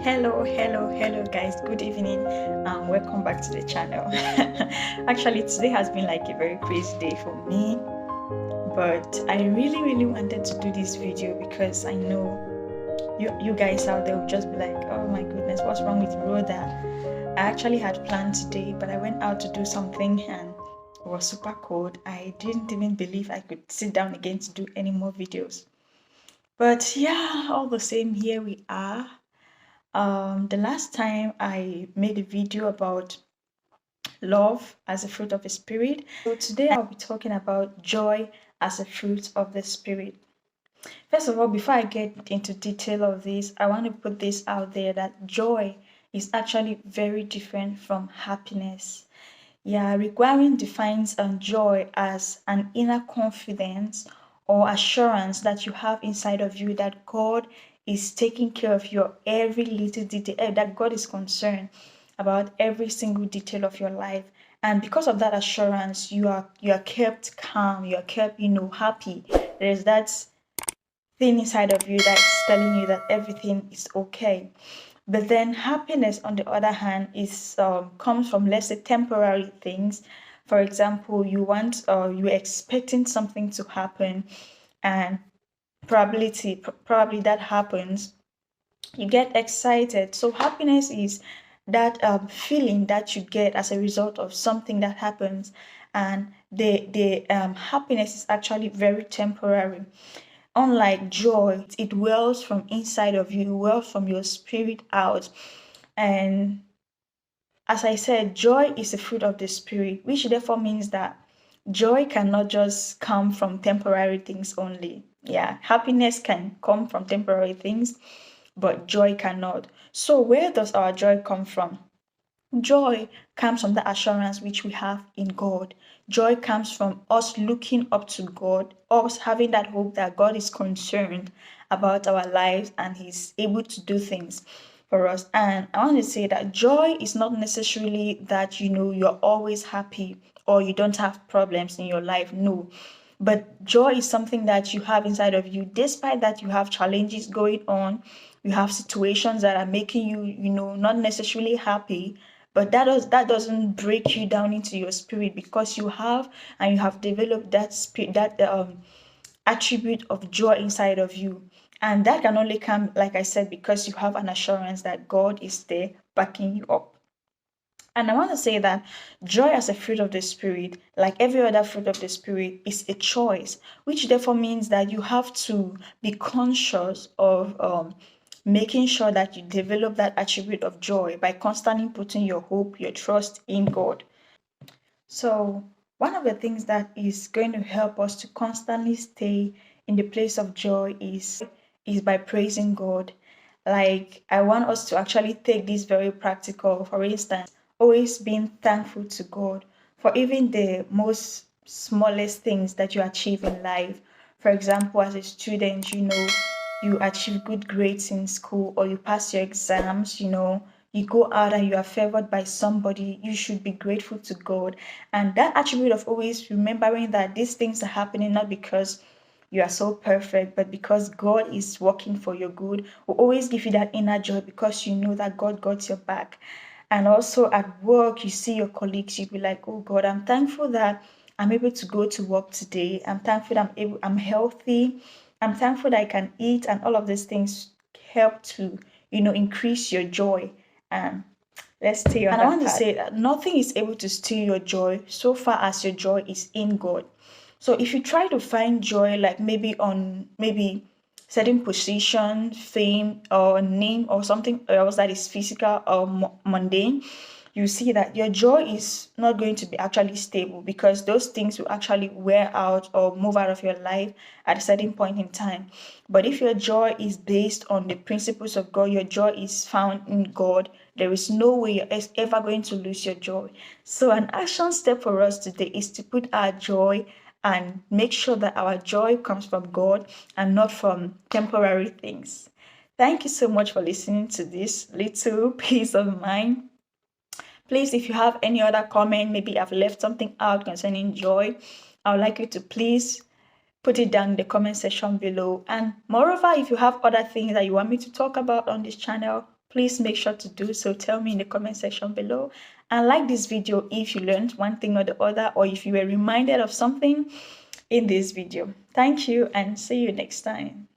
Hello guys, good evening and welcome back to the channel. Actually, today has been like a very crazy day for me, but I really wanted to do this video because I know you guys out there will just be like, oh my goodness, what's wrong with Rhoda? I actually had planned today, but I went out to do something and it was super cold. I didn't even believe I could sit down again to do any more videos. But yeah, all the same, here we are. The last time I made a video about love as a fruit of the spirit. So today I'll be talking about joy as a fruit of the spirit. First of all, before I get into detail of this, I want to put this out there that joy is actually very different from happiness. Yeah, Requiring defines joy as an inner confidence or assurance that you have inside of you that God is taking care of your every little detail, that God is concerned about every single detail of your life. And because of that assurance, you are kept calm, you are kept, happy. There is that thing inside of you that's telling you that everything is okay. But then happiness, on the other hand, is comes from, let's say, temporary things. For example, you're expecting something to happen, and probably that happens. You get excited. So happiness is that feeling that you get as a result of something that happens, and the happiness is actually very temporary. Unlike joy, it wells from inside of you, wells from your spirit out. And as I said, joy is a fruit of the spirit, which therefore means that joy cannot just come from temporary things only. Yeah, happiness can come from temporary things, but joy cannot. So, where does our joy come from? Joy comes from the assurance which we have in God. Joy comes from us looking up to God, us having that hope that God is concerned about our lives and He's able to do things for us. And I want to say that joy is not necessarily that you're always happy or you don't have problems in your life. No. But joy is something that you have inside of you, despite that you have challenges going on, you have situations that are making you, not necessarily happy, but that doesn't break you down into your spirit, because you have developed that spirit, that attribute of joy inside of you. And that can only come, like I said, because you have an assurance that God is there backing you up. And I want to say that joy as a fruit of the Spirit, like every other fruit of the Spirit, is a choice, which therefore means that you have to be conscious of making sure that you develop that attribute of joy by constantly putting your hope, your trust in God. So, one of the things that is going to help us to constantly stay in the place of joy is by praising God. Like, I want us to actually take this very practical. For instance, always being thankful to God for even the most smallest things that you achieve in life. For example, as a student, you achieve good grades in school, or you pass your exams, you go out and you are favored by somebody, you should be grateful to God. And that attribute of always remembering that these things are happening not because you are so perfect, but because God is working for your good, will always give you that inner joy, because you know that God got your back. And also at work, you see your colleagues, you'll be like, oh God, I'm thankful that I'm able to go to work today. I'm thankful that I'm healthy. I'm thankful that I can eat, and all of these things help to, increase your joy. And let's stay on that. And I want to say that nothing is able to steal your joy so far as your joy is in God. So if you try to find joy, like maybe certain position, fame, or name, or something else that is physical or mundane, you see that your joy is not going to be actually stable, because those things will actually wear out or move out of your life at a certain point in time. But if your joy is based on the principles of God, your joy is found in God, there is no way you're ever going to lose your joy. So an action step for us today is to put our joy and make sure that our joy comes from God and not from temporary things. Thank you so much for listening to this little piece of mine. Please, if you have any other comment, maybe I've left something out concerning joy, I would like you to please put it down in the comment section below. And moreover, if you have other things that you want me to talk about on this channel, please make sure to do so. Tell me in the comment section below. And like this video if you learned one thing or the other, or if you were reminded of something in this video. Thank you and see you next time.